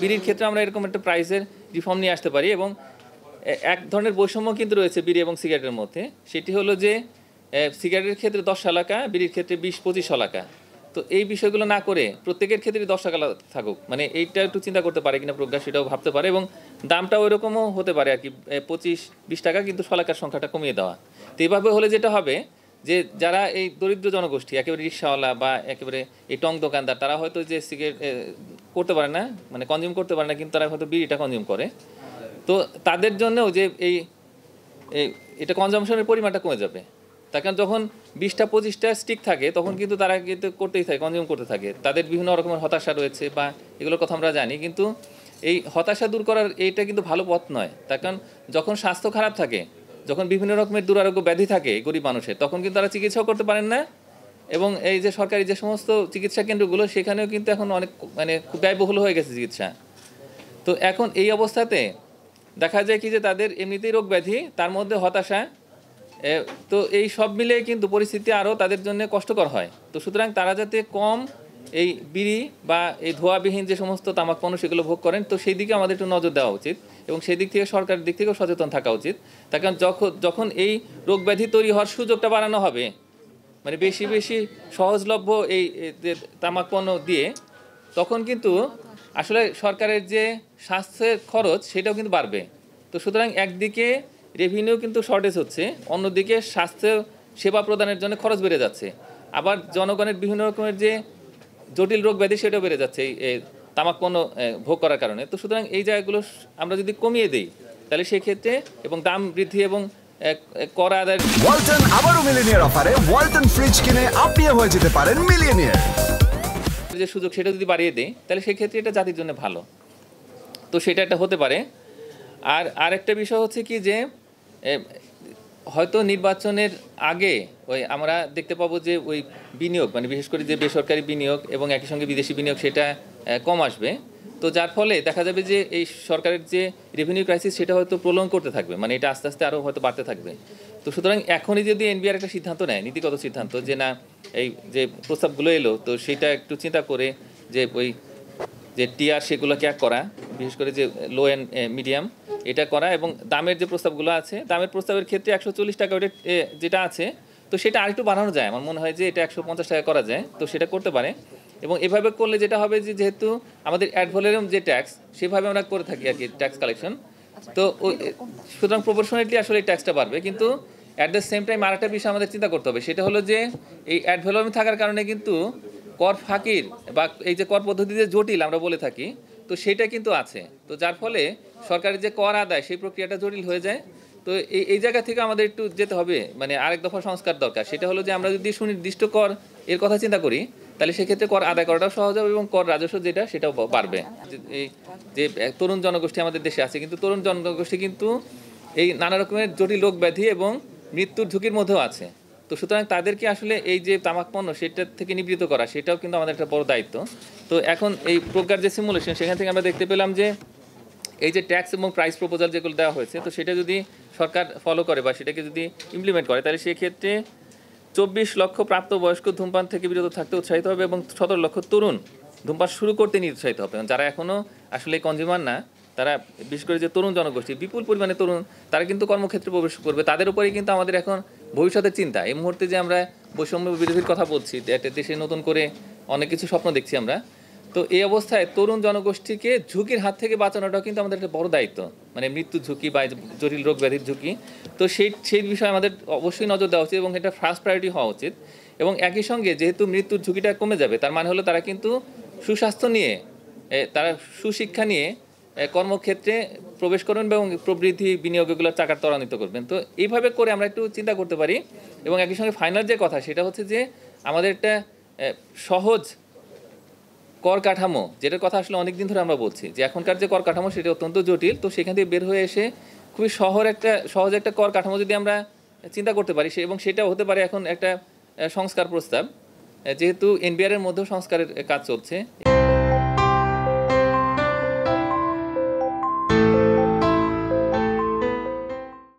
বিড়ির ক্ষেত্রে আমরা এরকম একটা প্রাইসের রিফর্ম নিয়ে আসতে পারি। এবং এক ধরনের বৈষম্য কিন্তু রয়েছে বিড়ি এবং সিগারেটের মধ্যে, সেটি হলো যে সিগারেটের ক্ষেত্রে 10 টাকা, বিড়ির ক্ষেত্রে 20-25 টাকা। তো এই বিষয়গুলো না করে প্রত্যেকের ক্ষেত্রে 10 টাকা থাকুক, মানে এইটা একটু চিন্তা করতে পারে কিনা প্রজ্ঞা, সেটাও ভাবতে পারে। এবং দামটা ওই রকমও হতে পারে আর কি, 25-20 টাকা, কিন্তু শলাকার সংখ্যাটা কমিয়ে দেওয়া। তো এইভাবে হলে যেটা হবে যে যারা এই দরিদ্র জনগোষ্ঠী, একেবারে রিক্সাওয়ালা বা একেবারে এই টং দোকানদার, তারা হয়তো যে সিগারেট করতে পারে না, মানে কনজিউম করতে পারে না, কিন্তু তারা হয়তো বিড়িটা কনজিউম করে। তো তাদের জন্যও যে এটা কনজামশনের পরিমাণটা কমে যাবে। তার কারণ যখন 20-25টা স্টিক থাকে তখন কিন্তু তারা কিন্তু করতেই থাকে, কনজিউম করতে থাকে। তাদের বিভিন্ন রকমের হতাশা রয়েছে বা এগুলোর কথা আমরা জানি, কিন্তু এই হতাশা দূর করার এইটা কিন্তু ভালো পথ নয়। তার কারণ যখন স্বাস্থ্য খারাপ থাকে, যখন বিভিন্ন রকমের দুরারোগ্য ব্যাধি থাকে গরিব মানুষের, তখন কিন্তু তারা চিকিৎসাও করতে পারেন না। এবং এই যে সরকারি যে সমস্ত চিকিৎসা কেন্দ্রগুলো, সেখানেও কিন্তু এখন অনেক মানে খুব ব্যয়বহুল হয়ে গেছে চিকিৎসা। তো এখন এই অবস্থাতে দেখা যায় কি যে তাদের এমনিতেই রোগ ব্যাধি, তার মধ্যে হতাশা, তো এই সব মিলে কিন্তু পরিস্থিতি আরও তাদের জন্য কষ্টকর হয়। তো সুতরাং তারা যাতে কম এই বিড়ি বা এই ধোঁয়াবিহীন যে সমস্ত তামাক পণ্য সেগুলো ভোগ করেন, তো সেই দিকে আমাদের একটু নজর দেওয়া উচিত এবং সেই দিক থেকে সরকারের দিক থেকেও সচেতন থাকা উচিত। তার কারণ যখন এই রোগ ব্যাধি তৈরি হওয়ার সুযোগটা বাড়ানো হবে, মানে বেশি বেশি সহজলভ্য এই তামাক পণ্য দিয়ে, তখন কিন্তু আসলে সরকারের যে স্বাস্থ্যের খরচ সেটাও কিন্তু বাড়বে। তো সুতরাং একদিকে রেভিনিউ কিন্তু শর্টেজ হচ্ছে, অন্যদিকে স্বাস্থ্য সেবা প্রদানের জন্য খরচ বেড়ে যাচ্ছে, আবার জনগণের বিভিন্ন রকমের যে জটিল রোগ ব্যাধি সেটাও বেড়ে যাচ্ছে এই তামাক পণ্য ভোগ করার কারণে। তো সুতরাং এই জায়গাগুলো আমরা যদি কমিয়ে দিই তাহলে সেক্ষেত্রে, এবং দাম বৃদ্ধি এবং কর আদায়, ওয়ালটন আবারও মিলিয়নিয়ার অফারে ওয়ালটন ফ্রিজ কিনে আপনিও হয়ে যেতে পারেন মিলিয়নিয়ার। যে সুযোগ সেটা যদি বাড়িয়ে দেয় তাহলে সেক্ষেত্রে এটা জাতির জন্য ভালো। তো সেটা একটা হতে পারে। আর আরেকটা বিষয় হচ্ছে কি যে হয়তো নির্বাচনের আগে আমরা দেখতে পাবো যে ওই বিনিয়োগ, মানে বিশেষ করে যে বেসরকারি বিনিয়োগ এবং একই সঙ্গে বিদেশি বিনিয়োগ, সেটা কম আসবে। তো যার ফলে দেখা যাবে যে এই সরকারের যে রেভিনিউ ক্রাইসিস সেটা হয়তো প্রলং করতে থাকবে, মানে এটা আস্তে আস্তে আরও হয়তো বাড়তে থাকবে। তো সুতরাং এখনই যদি এনবিআর একটা সিদ্ধান্ত নেয়, নীতিগত সিদ্ধান্ত, যে না এই যে প্রস্তাবগুলো এলো, তো সেটা একটু চিন্তা করে যে যে টিআর সেগুলোকে করা, বিশেষ করে যে লো অ্যান্ড মিডিয়াম এটা করা, এবং দামের যে প্রস্তাবগুলো আছে, দামের প্রস্তাবের ক্ষেত্রে 140 টাকা ওটা যেটা আছে, তো সেটা আরেকটু বাড়ানো যায়। আমার মনে হয় যে এটা 150 টাকা করা যায়, তো সেটা করতে পারে। এবং এভাবে করলে যেটা হবে যে যেহেতু আমাদের অ্যাড ভ্যালুম যে ট্যাক্স, সেভাবে আমরা করে থাকি আর কি ট্যাক্স কালেকশন, তো সুতরাং প্রপোর্শনেটলি আসলে এই ট্যাক্সটা বাড়বে। কিন্তু অ্যাট দ্য সেম টাইম আরেকটা বিষয় আমাদের চিন্তা করতে হবে, সেটা হলো যে এই অ্যাড ভ্যালুম থাকার কারণে কিন্তু কর ফাঁকির বা এই যে কর পদ্ধতিতে জটিল আমরা বলে থাকি, তো সেটা কিন্তু আছে। তো যার ফলে সরকারের যে কর আদায় সেই প্রক্রিয়াটা জটিল হয়ে যায়। তো এই জায়গা থেকে আমাদের একটু যেতে হবে, মানে আরেক দফা সংস্কার দরকার। সেটা হলো যে আমরা যদি সুনির্দিষ্ট কর এর কথা চিন্তা করি, তাহলে সেক্ষেত্রে কর আদায় করাটাও সহজ হবে এবং কর রাজস্ব যেটা সেটাও বাড়বে। এই যে তরুণ জনগোষ্ঠী আমাদের দেশে আছে, কিন্তু তরুণ জনগোষ্ঠী কিন্তু এই নানা রকমের জটিল রোগ ব্যাধি এবং মৃত্যুর ঝুঁকির মধ্যেও আছে। তো সুতরাং তাদেরকে আসলে এই যে তামাক পণ্য সেটা থেকে নিবৃত্ত করা, সেটাও কিন্তু আমাদের একটা বড় দায়িত্ব। তো এখন এই প্রজ্ঞার যে সিমুলেশন, সেখান থেকে আমরা দেখতে পেলাম যে এই যে ট্যাক্স এবং প্রাইস প্রপোজাল যেগুলো দেওয়া হয়েছে, তো সেটা যদি সরকার ফলো করে বা সেটাকে যদি ইমপ্লিমেন্ট করে, তাহলে সেক্ষেত্রে 24 লক্ষ প্রাপ্তবয়স্ক ধূমপান থেকে বিরত থাকতে উৎসাহিত হবে এবং 17 লক্ষ তরুণ ধূমপান শুরু করতে নিরুৎসাহিত হবে। যারা এখনও আসলে কনজিউমার না, তারা বিশেষ করে যে তরুণ জনগোষ্ঠী, বিপুল পরিমাণে তরুণ, তারা কিন্তু কর্মক্ষেত্রে প্রবেশ করবে। তাদের উপরেই কিন্তু আমাদের এখন ভবিষ্যতের চিন্তা। এই মুহূর্তে যে আমরা বৈষম্য বিরোধীর কথা বলছি, দেশে নতুন করে অনেক কিছু স্বপ্ন দেখছি আমরা, তো এই অবস্থায় তরুণ জনগোষ্ঠীকে ঝুঁকির হাত থেকে বাঁচানোটাও কিন্তু আমাদের একটা বড় দায়িত্ব, মানে মৃত্যুর ঝুঁকি বা জটিল রোগ ব্যাধির ঝুঁকি। তো সেই বিষয়ে আমাদের অবশ্যই নজর দেওয়া উচিত এবং এটা ফার্স্ট প্রায়োরিটি হওয়া উচিত। এবং একই সঙ্গে যেহেতু মৃত্যুর ঝুঁকিটা কমে যাবে, তার মানে হলো তারা কিন্তু সুস্বাস্থ্য নিয়ে, তারা সুশিক্ষা নিয়ে কর্মক্ষেত্রে প্রবেশ করবেন এবং প্রবৃদ্ধি বিনিয়োগগুলোর চাকা ত্বরান্বিত করবেন। তো এইভাবে করে আমরা একটু চিন্তা করতে পারি। এবং একই সঙ্গে ফাইনাল যে কথা, সেটা হচ্ছে যে আমাদের একটা সহজ কর কাঠামো, যেটার কথা আসলে অনেকদিন ধরে আমরা বলছি যে এখনকার যে কর কাঠামো সেটা অত্যন্ত জটিল। তো সেখান থেকে বের হয়ে এসে খুবই সহজ একটা কর কাঠামো যদি আমরা চিন্তা করতে পারি, এবং সেটাও হতে পারে এখন একটা সংস্কার প্রস্তাব, যেহেতু এনবিআর এর মধ্যেও সংস্কারের কাজ চলছে।